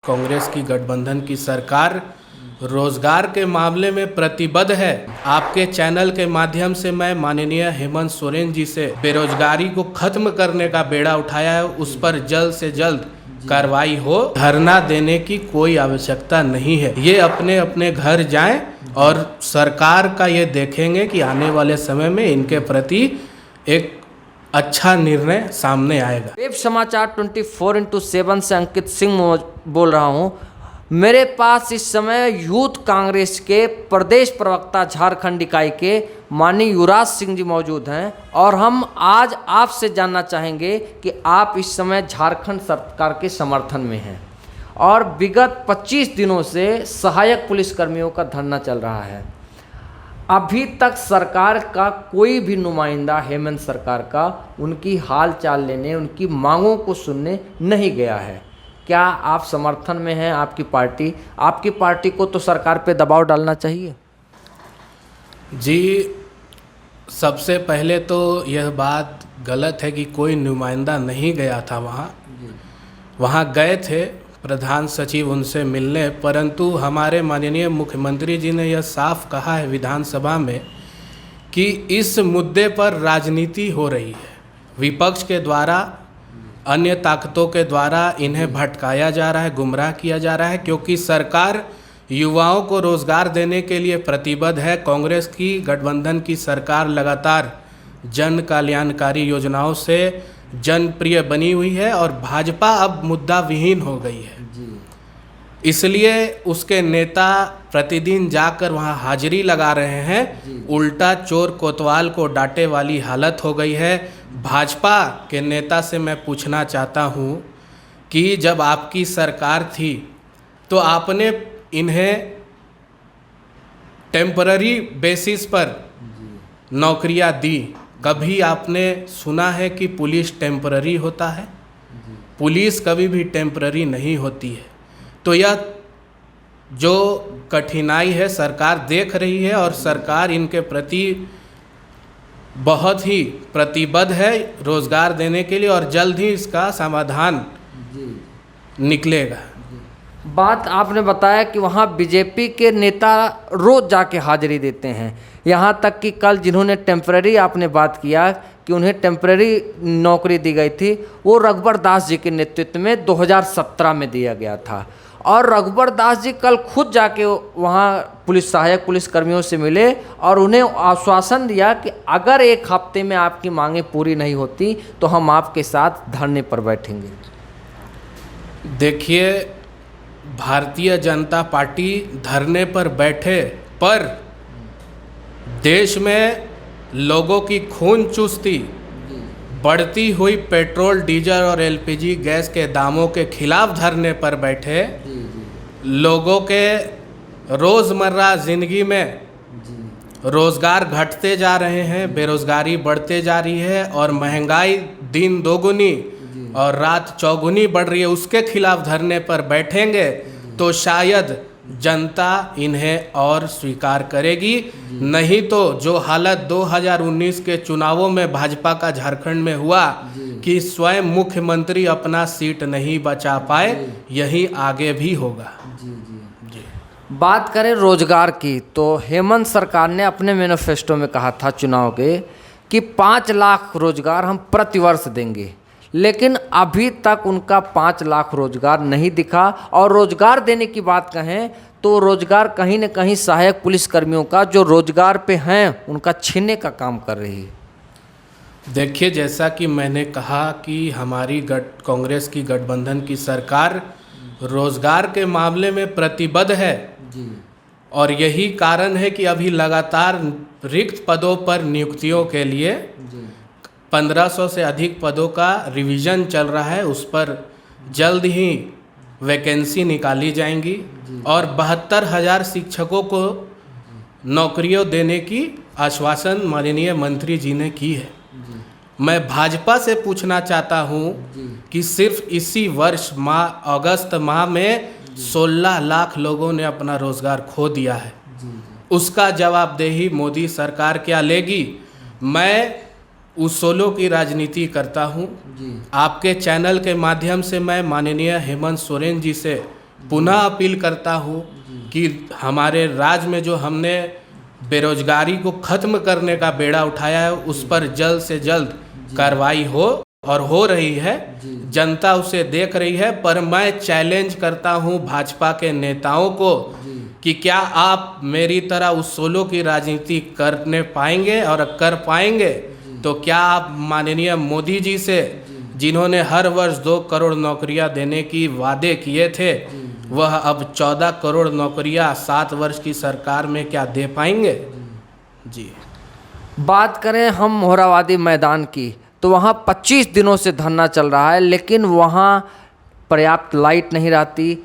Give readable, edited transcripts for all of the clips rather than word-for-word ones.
कांग्रेस की गठबंधन की सरकार रोजगार के मामले में प्रतिबद्ध है। आपके चैनल के माध्यम से मैं माननीय हेमंत सोरेन जी से बेरोजगारी को खत्म करने का बेड़ा उठाया है, उस पर जल्द से जल्द कार्रवाई हो। धरना देने की कोई आवश्यकता नहीं है। ये अपने अपने घर जाएं और सरकार का ये देखेंगे कि आने वाले समय में इनके प्रति एक अच्छा निर्णय सामने आएगा। वेब समाचार 24x7 से अंकित सिंह बोल रहा हूं। मेरे पास इस समय यूथ कांग्रेस के प्रदेश प्रवक्ता झारखंड इकाई के माननीय युवराज सिंह जी मौजूद हैं और हम आज आपसे जानना चाहेंगे कि आप इस समय झारखंड सरकार के समर्थन में हैं और विगत 25 दिनों से सहायक पुलिसकर्मियों का धरना चल रहा है। अभी तक सरकार का कोई भी नुमाइंदा हेमंत सरकार का उनकी हाल चाल लेने, उनकी मांगों को सुनने नहीं गया है। क्या आप समर्थन में हैं? आपकी पार्टी को तो सरकार पे दबाव डालना चाहिए। जी, सबसे पहले तो यह बात गलत है कि कोई नुमाइंदा नहीं गया था वहाँ गए थे प्रधान सचिव उनसे मिलने, परंतु हमारे माननीय मुख्यमंत्री जी ने यह साफ कहा है विधानसभा में कि इस मुद्दे पर राजनीति हो रही है। विपक्ष के द्वारा, अन्य ताकतों के द्वारा इन्हें भटकाया जा रहा है, गुमराह किया जा रहा है, क्योंकि सरकार युवाओं को रोज़गार देने के लिए प्रतिबद्ध है। कांग्रेस की गठबंधन की सरकार लगातार जन कल्याणकारी योजनाओं से जनप्रिय बनी हुई है और भाजपा अब मुद्दा विहीन हो गई है। इसलिए उसके नेता प्रतिदिन जाकर वहां हाजिरी लगा रहे हैं। उल्टा चोर कोतवाल को डांटे वाली हालत हो गई है। भाजपा के नेता से मैं पूछना चाहता हूं कि जब आपकी सरकार थी तो आपने इन्हें टेम्पररी बेसिस पर नौकरियां दी। कभी आपने सुना है कि पुलिस टेम्पररी होता है? पुलिस कभी भी टेम्पररी नहीं होती है। तो यह जो कठिनाई है सरकार देख रही है और सरकार इनके प्रति बहुत ही प्रतिबद्ध है रोज़गार देने के लिए और जल्द ही इसका समाधान निकलेगा। बात आपने बताया कि वहाँ बीजेपी के नेता रोज जाके हाजिरी देते हैं, यहाँ तक कि कल जिन्होंने टेम्पररी, आपने बात किया कि उन्हें टेम्पररी नौकरी दी गई थी, वो रघुबर दास जी के नेतृत्व में 2017 में दिया गया था। और रघुबर दास जी कल खुद जाके वहाँ सहायक पुलिसकर्मियों से मिले और उन्हें आश्वासन दिया कि अगर एक हफ्ते में आपकी मांगें पूरी नहीं होती तो हम आपके साथ धरने पर बैठेंगे। देखिए, भारतीय जनता पार्टी धरने पर बैठे, पर देश में लोगों की खून चूसती बढ़ती हुई पेट्रोल, डीजल और एलपीजी गैस के दामों के खिलाफ धरने पर बैठे। लोगों के रोज़मर्रा ज़िंदगी में रोज़गार घटते जा रहे हैं, बेरोज़गारी बढ़ते जा रही है और महंगाई दिन दोगुनी और रात चौगुनी बढ़ रही है, उसके खिलाफ धरने पर बैठेंगे तो शायद जनता इन्हें और स्वीकार करेगी। नहीं तो जो हालत 2019 के चुनावों में भाजपा का झारखंड में हुआ कि स्वयं मुख्यमंत्री अपना सीट नहीं बचा पाए, यही आगे भी होगा। बात करें रोजगार की तो हेमंत सरकार ने अपने मैनिफेस्टो में कहा था चुनाव के कि 5 लाख रोजगार हम प्रतिवर्ष देंगे, लेकिन अभी तक उनका 5 लाख रोजगार नहीं दिखा। और रोजगार देने की बात कहें तो रोजगार कहीं न कहीं सहायक पुलिसकर्मियों का जो रोजगार पे हैं उनका छीनने का काम कर रही है। देखिए, जैसा कि मैंने कहा कि हमारी कांग्रेस की गठबंधन की सरकार रोजगार के मामले में प्रतिबद्ध है और यही कारण है कि अभी लगातार रिक्त पदों पर नियुक्तियों के लिए 1500 से अधिक पदों का रिवीजन चल रहा है। उस पर जल्द ही वैकेंसी निकाली जाएंगी और 72,000 शिक्षकों को नौकरियों देने की आश्वासन माननीय मंत्री जी ने की है। मैं भाजपा से पूछना चाहता हूं कि सिर्फ इसी वर्ष अगस्त माह में 16 लाख लोगों ने अपना रोजगार खो दिया है। उसका जवाबदेही मोदी सरकार क्या लेगी? मैं उसूलों की राजनीति करता हूं। आपके चैनल के माध्यम से मैं माननीय हेमंत सोरेन जी से पुनः अपील करता हूँ कि हमारे राज्य में जो हमने बेरोजगारी को खत्म करने का बेड़ा उठाया है उस पर जल्द से जल्द कार्रवाई हो, और हो रही है, जनता उसे देख रही है। पर मैं चैलेंज करता हूँ भाजपा के नेताओं को कि क्या आप मेरी तरह उसूलों की राजनीति करने पाएंगे, और कर पाएंगे तो क्या आप माननीय मोदी जी से, जिन्होंने हर वर्ष 2 करोड़ नौकरियां देने की वादे किए थे, वह अब 14 करोड़ नौकरियां 7 वर्ष की सरकार में क्या दे पाएंगे? जी। बात करें हम मोहराबादी मैदान की, तो वहाँ 25 दिनों से धरना चल रहा है, लेकिन वहाँ पर्याप्त लाइट नहीं रहती,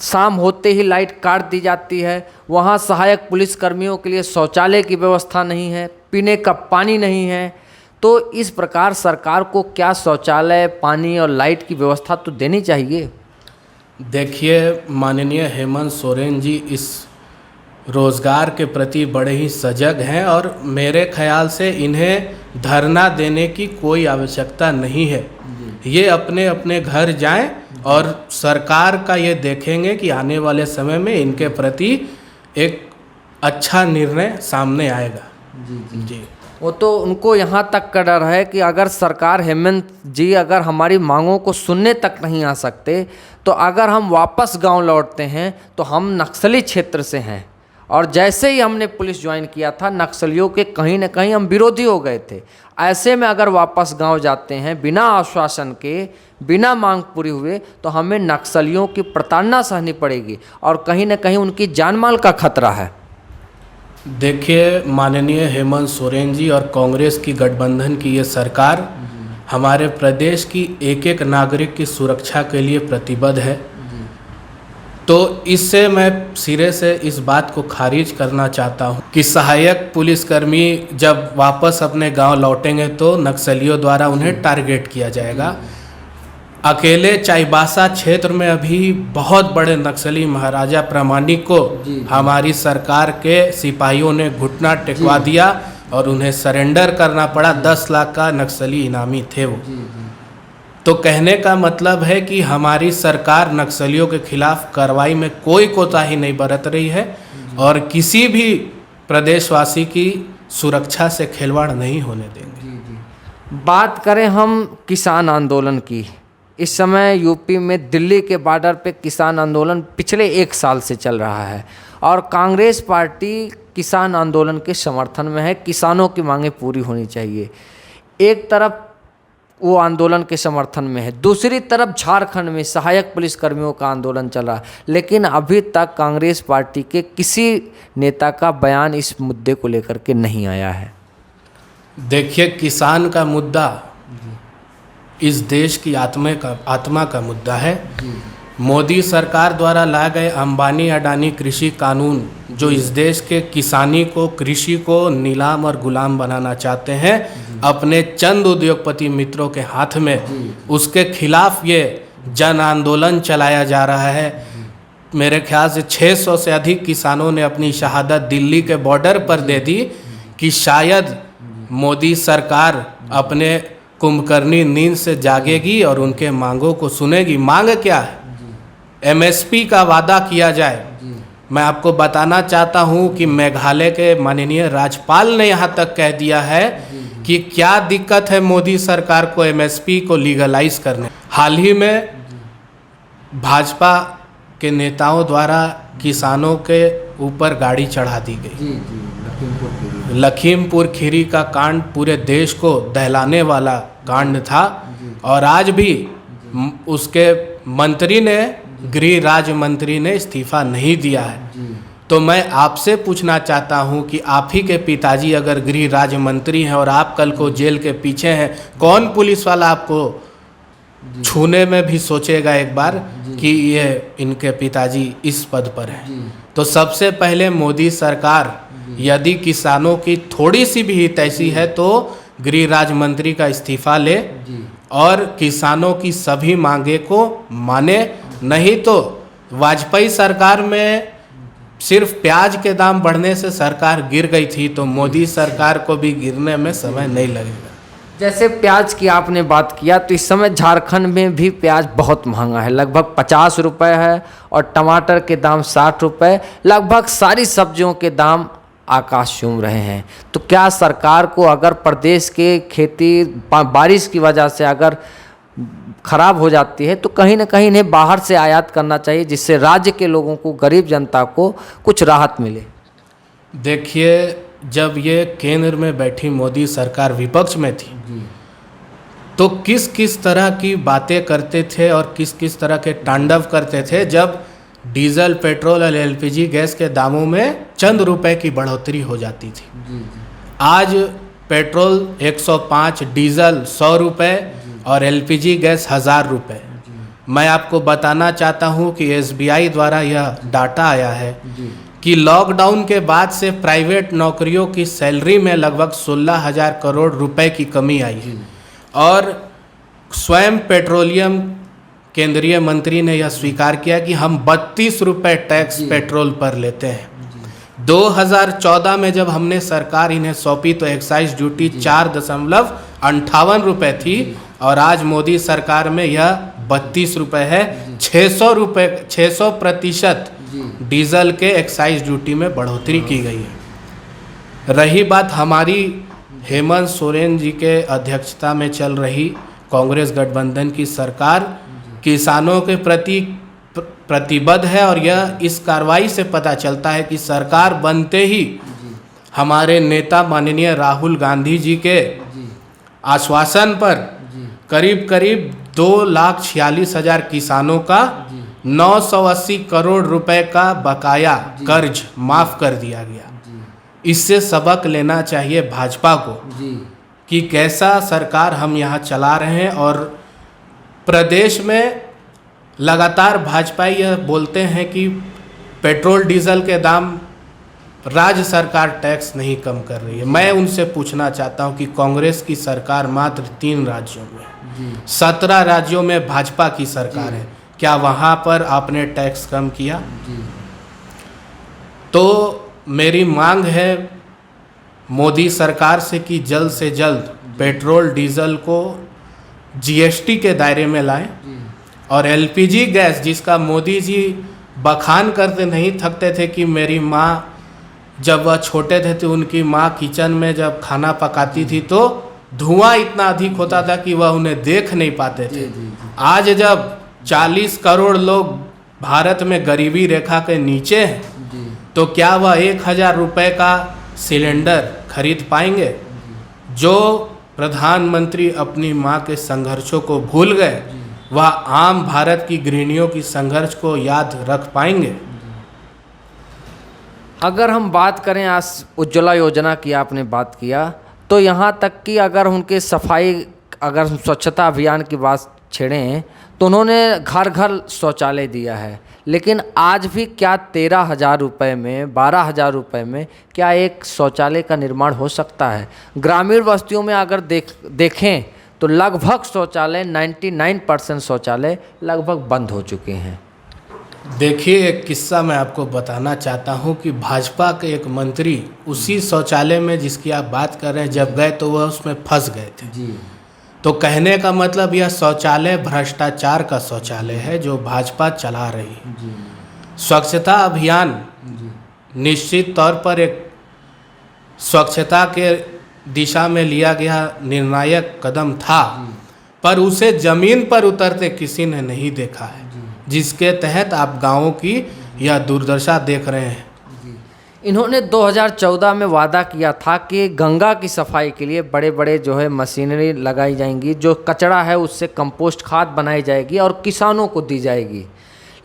शाम होते ही लाइट काट दी जाती है। वहाँ सहायक पुलिसकर्मियों के लिए शौचालय की व्यवस्था नहीं है, पीने का पानी नहीं है। तो इस प्रकार सरकार को क्या शौचालय, पानी और लाइट की व्यवस्था तो देनी चाहिए। देखिए, माननीय हेमंत सोरेन जी इस रोज़गार के प्रति बड़े ही सजग हैं, और मेरे ख्याल से इन्हें धरना देने की कोई आवश्यकता नहीं है। ये अपने अपने घर जाएं और सरकार का ये देखेंगे कि आने वाले समय में इनके प्रति एक अच्छा निर्णय सामने आएगा। जी। वो तो उनको यहाँ तक का डर है कि अगर सरकार, हेमंत जी अगर हमारी मांगों को सुनने तक नहीं आ सकते, तो अगर हम वापस गांव लौटते हैं तो हम नक्सली क्षेत्र से हैं, और जैसे ही हमने पुलिस ज्वाइन किया था नक्सलियों के कहीं ना कहीं हम विरोधी हो गए थे। ऐसे में अगर वापस गांव जाते हैं बिना आश्वासन के, बिना मांग पूरी हुए, तो हमें नक्सलियों की प्रताड़ना सहनी पड़ेगी, और कहीं ना कहीं उनकी जान माल का खतरा है। देखिए, माननीय हेमंत सोरेन जी और कांग्रेस की गठबंधन की ये सरकार हमारे प्रदेश की एक एक नागरिक की सुरक्षा के लिए प्रतिबद्ध है। तो इससे मैं सिरे से इस बात को खारिज करना चाहता हूँ कि सहायक पुलिसकर्मी जब वापस अपने गांव लौटेंगे तो नक्सलियों द्वारा उन्हें टारगेट किया जाएगा। अकेले चाईबासा क्षेत्र में अभी बहुत बड़े नक्सली महाराजा प्रामाणिक को हमारी सरकार के सिपाहियों ने घुटना टेकवा दिया और उन्हें सरेंडर करना पड़ा। 10 लाख का नक्सली इनामी थे वो। तो कहने का मतलब है कि हमारी सरकार नक्सलियों के खिलाफ कार्रवाई में कोई कोताही नहीं बरत रही है, और किसी भी प्रदेशवासी की सुरक्षा से खिलवाड़ नहीं होने देंगे। बात करें हम किसान आंदोलन की, इस समय यूपी में दिल्ली के बॉर्डर पे किसान आंदोलन पिछले 1 साल से चल रहा है, और कांग्रेस पार्टी किसान आंदोलन के समर्थन में है। किसानों की मांगें पूरी होनी चाहिए। एक तरफ वो आंदोलन के समर्थन में है, दूसरी तरफ झारखंड में सहायक पुलिसकर्मियों का आंदोलन चल रहा है, लेकिन अभी तक कांग्रेस पार्टी के किसी नेता का बयान इस मुद्दे को लेकर के नहीं आया है। देखिए, किसान का मुद्दा इस देश की आत्मा का मुद्दा है। मोदी सरकार द्वारा लाए गए अंबानी अडानी कृषि कानून जो इस देश के किसानी को, कृषि को नीलाम और गुलाम बनाना चाहते हैं अपने चंद उद्योगपति मित्रों के हाथ में, उसके खिलाफ ये जन आंदोलन चलाया जा रहा है। मेरे ख्याल से 600 से अधिक किसानों ने अपनी शहादत दिल्ली के बॉर्डर पर दे दी कि शायद मोदी सरकार अपने कुंभकर्णी नींद से जागेगी और उनके मांगों को सुनेगी। मांग क्या है? एमएसपी का वादा किया जाए। मैं आपको बताना चाहता हूं कि मेघालय के माननीय राज्यपाल ने यहां तक कह दिया है कि क्या दिक्कत है मोदी सरकार को एमएसपी को लीगलाइज करने। हाल ही में भाजपा के नेताओं द्वारा किसानों के ऊपर गाड़ी चढ़ा दी गई। लखीमपुर खीरी का कांड पूरे देश को दहलाने वाला कांड था, और आज भी उसके मंत्री ने, गृह राज्य मंत्री ने इस्तीफा नहीं दिया है। तो मैं आपसे पूछना चाहता हूं कि आप ही के पिताजी अगर गृह राज्य मंत्री हैं और आप कल को जेल के पीछे हैं, कौन पुलिस वाला आपको छूने में भी सोचेगा एक बार कि ये इनके पिताजी इस पद पर हैं? तो सबसे पहले मोदी सरकार यदि किसानों की थोड़ी सी भी हितैषी है तो गृह राज्य मंत्री का इस्तीफा ले और किसानों की सभी मांगे को माने। नहीं तो वाजपेयी सरकार में सिर्फ प्याज के दाम बढ़ने से सरकार गिर गई थी, तो मोदी सरकार को भी गिरने में समय नहीं लगेगा। जैसे प्याज की आपने बात किया, तो इस समय झारखंड में भी प्याज बहुत महंगा है, लगभग 50 रुपये है, और टमाटर के दाम 60 रुपये, लगभग सारी सब्जियों के दाम आकाश छू रहे हैं। तो क्या सरकार को अगर प्रदेश के खेती बारिश की वजह से अगर खराब हो जाती है, तो कहीं ना कहीं इन्हें बाहर से आयात करना चाहिए, जिससे राज्य के लोगों को, गरीब जनता को कुछ राहत मिले? देखिए, जब ये केंद्र में बैठी मोदी सरकार विपक्ष में थी, तो किस किस तरह की बातें करते थे और किस किस तरह के तांडव करते थे, जब डीजल, पेट्रोल और एलपीजी गैस के दामों में चंद रुपए की बढ़ोतरी हो जाती थी। आज पेट्रोल 105, डीजल 100 रुपये और एलपीजी गैस 1000 रुपये। मैं आपको बताना चाहता हूँ कि एसबीआई द्वारा यह डाटा आया है कि लॉकडाउन के बाद से प्राइवेट नौकरियों की सैलरी में लगभग 16,000 करोड़ रुपए की कमी आई है। और स्वयं पेट्रोलियम केंद्रीय मंत्री ने यह स्वीकार किया कि हम 32 रुपये टैक्स पेट्रोल पर लेते हैं। 2014 में जब हमने सरकार इन्हें सौंपी तो एक्साइज ड्यूटी 4.58 रुपये थी, और आज मोदी सरकार में यह 32 रुपये है। 600% डीजल के एक्साइज ड्यूटी में बढ़ोतरी की गई है। रही बात हमारी हेमंत सोरेन जी के अध्यक्षता में चल रही कांग्रेस गठबंधन की सरकार किसानों के प्रति प्रतिबद्ध है, और यह इस कार्रवाई से पता चलता है कि सरकार बनते ही हमारे नेता माननीय राहुल गांधी जी के आश्वासन पर करीब करीब 2,46,000 किसानों का 980 करोड़ रुपए का बकाया कर्ज माफ कर दिया गया। इससे सबक लेना चाहिए भाजपा को कि कैसा सरकार हम यहाँ चला रहे हैं। और प्रदेश में लगातार भाजपा यह बोलते हैं कि पेट्रोल डीजल के दाम राज्य सरकार टैक्स नहीं कम कर रही है। मैं उनसे पूछना चाहता हूं कि कांग्रेस की सरकार मात्र 3 राज्यों में है, 17 राज्यों में भाजपा की सरकार है, क्या वहां पर आपने टैक्स कम किया? तो मेरी मांग है मोदी सरकार से कि जल्द से जल्द पेट्रोल डीजल को जीएसटी के दायरे में लाएं, और एलपीजी गैस जिसका मोदी जी बखान करते नहीं थकते थे कि मेरी माँ जब वह छोटे थे तो उनकी माँ किचन में जब खाना पकाती थी तो धुआं इतना अधिक होता था कि वह उन्हें देख नहीं पाते थे। आज जब 40 करोड़ लोग भारत में गरीबी रेखा के नीचे हैं, तो क्या वह 1,000 रुपये का सिलेंडर खरीद पाएंगे? जो प्रधानमंत्री अपनी माँ के संघर्षों को भूल गए, वह आम भारत की गृहिणियों की संघर्ष को याद रख पाएंगे? अगर हम बात करें, आज उज्ज्वला योजना की आपने बात किया, तो यहाँ तक कि अगर उनके सफाई, अगर हम स्वच्छता अभियान की बात छेड़ें, तो उन्होंने घर घर शौचालय दिया है। लेकिन आज भी क्या 13,000 रुपये में, 12,000 रुपये में क्या एक शौचालय का निर्माण हो सकता है? ग्रामीण बस्तियों में अगर देखें तो लगभग शौचालय 99% शौचालय लगभग बंद हो चुके हैं। देखिए, एक किस्सा मैं आपको बताना चाहता हूं कि भाजपा के एक मंत्री उसी शौचालय में जिसकी आप बात कर रहे हैं, जब गए तो वह उसमें फंस गए थे। तो कहने का मतलब यह शौचालय भ्रष्टाचार का शौचालय है जो भाजपा चला रही है। स्वच्छता अभियान निश्चित तौर पर एक स्वच्छता के दिशा में लिया गया निर्णायक कदम था, पर उसे जमीन पर उतरते किसी ने नहीं देखा है, जिसके तहत आप गांवों की यह दुर्दशा देख रहे हैं। इन्होंने 2014 में वादा किया था कि गंगा की सफाई के लिए बड़े बड़े जो है मशीनरी लगाई जाएंगी, जो कचरा है उससे कंपोस्ट खाद बनाई जाएगी और किसानों को दी जाएगी।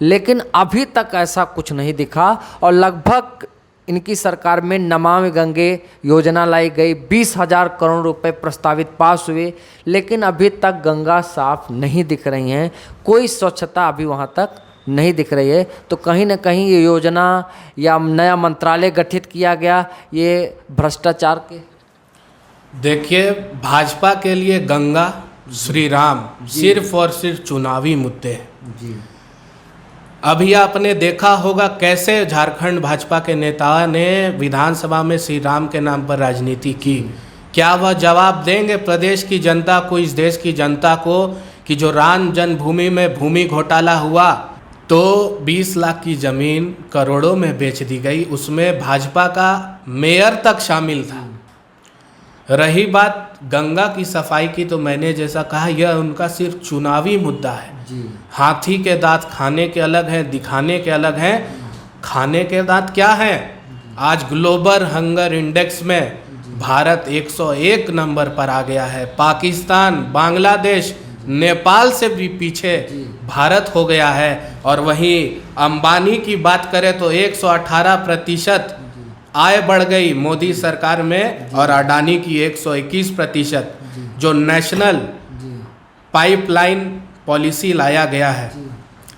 लेकिन अभी तक ऐसा कुछ नहीं दिखा, और लगभग इनकी सरकार में नमामि गंगे योजना लाई गई, 20,000 करोड़ रुपए प्रस्तावित पास हुए, लेकिन अभी तक गंगा साफ नहीं दिख रही हैं, कोई स्वच्छता अभी वहाँ तक नहीं दिख रही है। तो कहीं ना कहीं ये योजना या नया मंत्रालय गठित किया गया, ये भ्रष्टाचार के। देखिए, भाजपा के लिए गंगा, श्री राम सिर्फ और सिर्फ चुनावी मुद्दे हैं। अभी आपने देखा होगा कैसे झारखंड भाजपा के नेताओं ने विधानसभा में श्री राम के नाम पर राजनीति की। क्या वह जवाब देंगे प्रदेश की जनता को, इस देश की जनता को, कि जो राम जन्मभूमि में भूमि घोटाला हुआ तो 20 लाख की ज़मीन करोड़ों में बेच दी गई, उसमें भाजपा का मेयर तक शामिल था। रही बात गंगा की सफाई की, तो मैंने जैसा कहा यह उनका सिर्फ चुनावी मुद्दा है। हाथी के दांत खाने के अलग हैं, दिखाने के अलग हैं। खाने के दांत क्या हैं? आज ग्लोबल हंगर इंडेक्स में भारत 101 नंबर पर आ गया है। पाकिस्तान, बांग्लादेश, नेपाल से भी पीछे भारत हो गया है। और वहीं अंबानी की बात करें तो 118% आय बढ़ गई मोदी सरकार में, और अडानी की 121%। जो नेशनल पाइपलाइन पॉलिसी लाया गया है,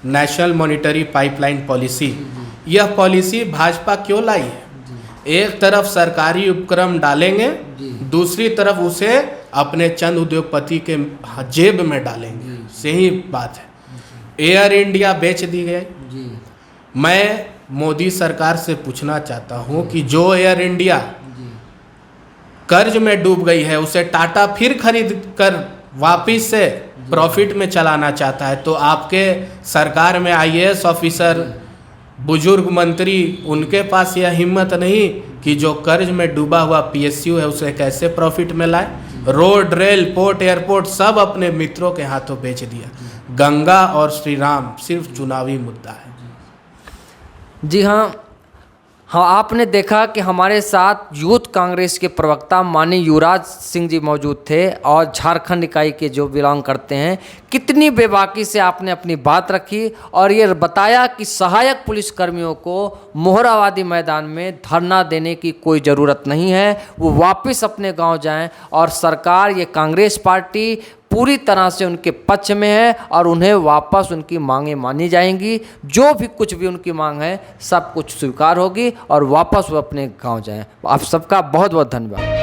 नेशनल मॉनिटरी पाइपलाइन पॉलिसी, यह पॉलिसी भाजपा क्यों लाई है? एक तरफ सरकारी उपक्रम डालेंगे, दूसरी तरफ उसे अपने चंद उद्योगपति के जेब में डालेंगे। सही बात है। एयर इंडिया बेच दी गई। मैं मोदी सरकार से पूछना चाहता हूं कि जो एयर इंडिया कर्ज में डूब गई है, उसे टाटा फिर खरीद कर वापिस से प्रॉफिट में चलाना चाहता है, तो आपके सरकार में आईएएस ऑफिसर, बुजुर्ग मंत्री, उनके पास यह हिम्मत नहीं कि जो कर्ज में डूबा हुआ पीएसयू है उसे कैसे प्रॉफिट में लाए। रोड, रेल, पोर्ट, एयरपोर्ट सब अपने मित्रों के हाथों बेच दिया। गंगा और श्री राम सिर्फ चुनावी मुद्दा है। जी हाँ, आपने देखा कि हमारे साथ यूथ कांग्रेस के प्रवक्ता माननीय युवराज सिंह जी मौजूद थे और झारखंड इकाई के जो बिलोंग करते हैं। कितनी बेबाकी से आपने अपनी बात रखी और ये बताया कि सहायक पुलिसकर्मियों को मोहराबादी मैदान में धरना देने की कोई ज़रूरत नहीं है, वो वापस अपने गांव जाएं। और सरकार, ये कांग्रेस पार्टी पूरी तरह से उनके पक्ष में है और उन्हें वापस उनकी मांगें मानी जाएंगी। जो भी कुछ भी उनकी मांग है सब कुछ स्वीकार होगी और वापस वो अपने गांव जाएं। आप सबका बहुत बहुत धन्यवाद।